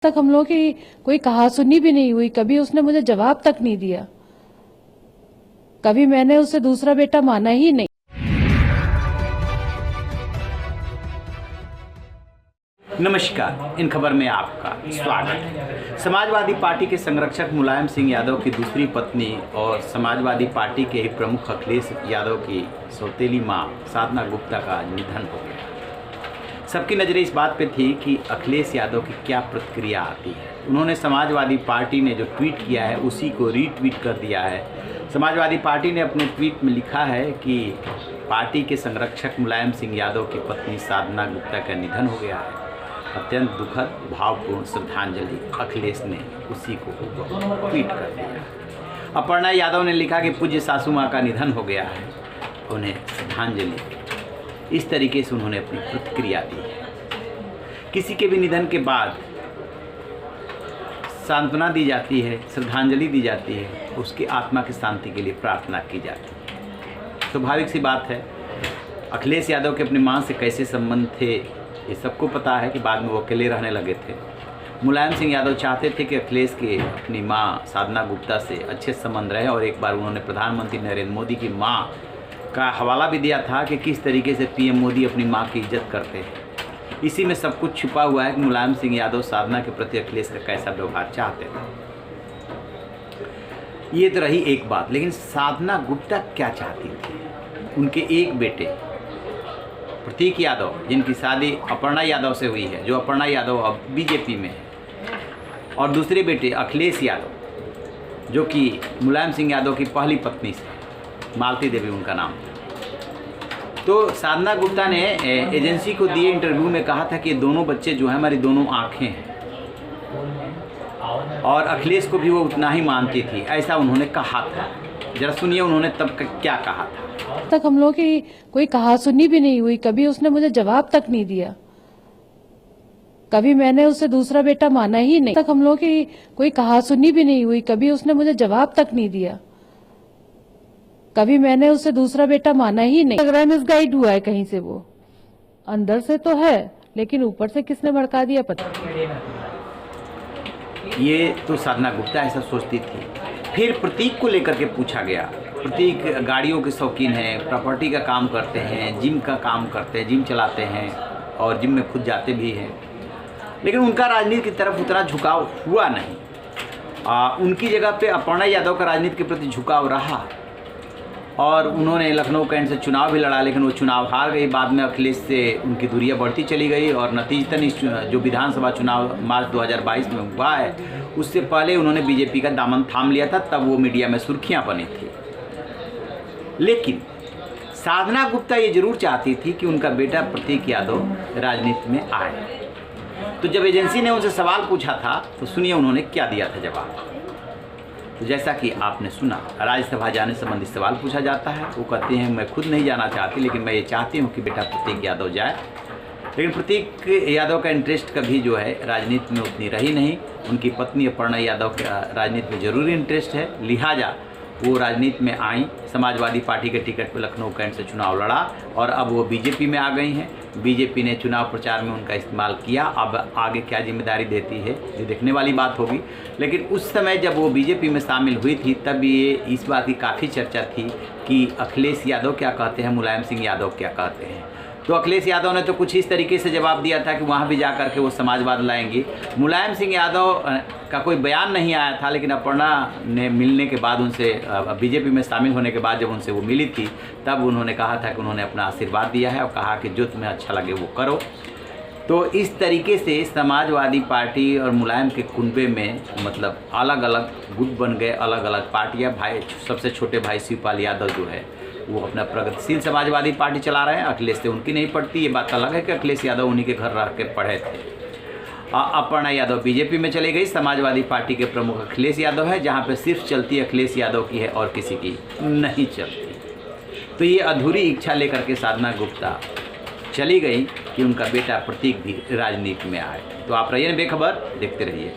तक हम लोगों की कोई कहा सुनी भी नहीं हुई। कभी उसने मुझे जवाब तक नहीं दिया। कभी मैंने उसे दूसरा बेटा माना ही नहीं। नमस्कार, इन खबर में आपका स्वागत है। समाजवादी पार्टी के संरक्षक मुलायम सिंह यादव की दूसरी पत्नी और समाजवादी पार्टी के ही प्रमुख अखिलेश यादव की सौतेली मां साधना गुप्ता का निधन हो गया। सबकी नज़रें इस बात पे थी कि अखिलेश यादव की क्या प्रतिक्रिया आती है। उन्होंने समाजवादी पार्टी ने जो ट्वीट किया है उसी को रीट्वीट कर दिया है। समाजवादी पार्टी ने अपने ट्वीट में लिखा है कि पार्टी के संरक्षक मुलायम सिंह यादव की पत्नी साधना गुप्ता का निधन हो गया है। अत्यंत दुखद भावपूर्ण श्रद्धांजलि, अखिलेश ने उसी को ट्वीट कर दिया। अपर्णा यादव ने लिखा कि पूज्य सासू माँ का निधन हो गया है, उन्हें श्रद्धांजलि। इस तरीके से उन्होंने अपनी प्रतिक्रिया दी है। किसी के भी निधन के बाद सांत्वना दी जाती है, श्रद्धांजलि दी जाती है, उसकी आत्मा की शांति के लिए प्रार्थना की जाती है। स्वाभाविक सी बात है। अखिलेश यादव के अपनी मां से कैसे संबंध थे ये सबको पता है कि बाद में वो अकेले रहने लगे थे। मुलायम सिंह यादव चाहते थे कि अखिलेश के अपनी मां साधना गुप्ता से अच्छे संबंध रहे और एक बार उन्होंने प्रधानमंत्री नरेंद्र मोदी की मां का हवाला भी दिया था कि किस तरीके से पीएम मोदी अपनी मां की इज्जत करते हैं। इसी में सब कुछ छुपा हुआ है कि मुलायम सिंह यादव साधना के प्रति अखिलेश का कैसा व्यवहार चाहते थे। ये तो रही एक बात, लेकिन साधना गुप्ता क्या चाहती थी? उनके एक बेटे प्रतीक यादव, जिनकी शादी अपर्णा यादव से हुई है, जो अपर्णा यादव अब बीजेपी में है, और दूसरे बेटे अखिलेश यादव जो कि मुलायम सिंह यादव की पहली पत्नी से, मालती देवी उनका नाम। तो साधना गुप्ता ने एजेंसी को दिए इंटरव्यू में कहा था कि दोनों बच्चे जो हैं हमारी दोनों आंखें हैं, और अखिलेश को भी वो उतना ही मानती थी, ऐसा उन्होंने कहा था। जरा सुनिए उन्होंने तब क्या कहा था। तक हम लोगों की कोई कहा सुनी भी नहीं हुई। कभी उसने मुझे जवाब तक नहीं दिया। कभी मैंने उसे दूसरा बेटा माना ही नहीं। तक हम लोगों की कोई कहा सुनी भी नहीं हुई। कभी उसने मुझे जवाब तक नहीं दिया। कभी मैंने उसे दूसरा बेटा माना ही नहीं। लग रहा है मिसगाइड हुआ है कहीं से। वो अंदर से तो है, लेकिन ऊपर से किसने भड़का दिया पता। ये तो साधना गुप्ता ऐसा सोचती थी। फिर प्रतीक को लेकर के पूछा गया। प्रतीक गाड़ियों के शौकीन हैं, प्रॉपर्टी का काम करते हैं, जिम का काम करते हैं, जिम चलाते हैं और जिम में खुद जाते भी हैं, लेकिन उनका राजनीति की तरफ उतना झुकाव हुआ नहीं। उनकी जगह पे अपर्णा यादव का राजनीति के प्रति झुकाव रहा और उन्होंने लखनऊ कैंट से चुनाव भी लड़ा, लेकिन वो चुनाव हार गई। बाद में अखिलेश से उनकी दूरियां बढ़ती चली गई और नतीजतन इस जो विधानसभा चुनाव मार्च 2022 में हुआ है, उससे पहले उन्होंने बीजेपी का दामन थाम लिया था। तब वो मीडिया में सुर्खियां बनी थी। लेकिन साधना गुप्ता ये जरूर चाहती थी कि उनका बेटा प्रतीक यादव राजनीति में आए। तो जब एजेंसी ने उनसे सवाल पूछा था तो सुनिए उन्होंने क्या दिया था जवाब। तो जैसा कि आपने सुना, राज्यसभा जाने संबंधी सवाल पूछा जाता है। वो कहते हैं मैं खुद नहीं जाना चाहती, लेकिन मैं ये चाहती हूँ कि बेटा प्रतीक यादव जाए। लेकिन प्रतीक यादव का इंटरेस्ट कभी जो है राजनीति में उतनी रही नहीं। उनकी पत्नी अपर्णा यादव का राजनीति में जरूरी इंटरेस्ट है, लिहाजा वो राजनीति में आई। समाजवादी पार्टी के टिकट पर लखनऊ कैंट से चुनाव लड़ा और अब वो बीजेपी में आ गई हैं। बीजेपी ने चुनाव प्रचार में उनका इस्तेमाल किया। अब आगे क्या जिम्मेदारी देती है ये देखने वाली बात होगी। लेकिन उस समय जब वो बीजेपी में शामिल हुई थी तब ये इस बात की काफ़ी चर्चा थी कि अखिलेश यादव क्या कहते हैं, मुलायम सिंह यादव क्या कहते हैं। तो अखिलेश यादव ने तो कुछ इस तरीके से जवाब दिया था कि वहाँ भी जा कर के वो समाजवाद लाएंगे। मुलायम सिंह यादव का कोई बयान नहीं आया था, लेकिन अपर्णा ने मिलने के बाद उनसे, बीजेपी में शामिल होने के बाद जब उनसे वो मिली थी तब उन्होंने कहा था कि उन्होंने अपना आशीर्वाद दिया है और कहा कि जो तुम्हें अच्छा लगे वो करो। तो इस तरीके से समाजवादी पार्टी और मुलायम के कुनबे में मतलब अलग अलग गुट बन गए, अलग अलग पार्टियाँ। भाई सबसे छोटे भाई शिवपाल यादव जो है वो अपना प्रगतिशील समाजवादी पार्टी चला रहे हैं। अखिलेश से उनकी नहीं पड़ती। ये बात अलग है कि अखिलेश यादव उन्हीं के घर रह के पढ़े थे। अपर्णा यादव बीजेपी में चली गई। समाजवादी पार्टी के प्रमुख अखिलेश यादव है, जहाँ पे सिर्फ चलती अखिलेश यादव की है और किसी की नहीं चलती। तो ये अधूरी इच्छा लेकर के साधना गुप्ता चली गई कि उनका बेटा प्रतीक भी राजनीति में आए। तो आप रहिए बेखबर, देखते रहिए।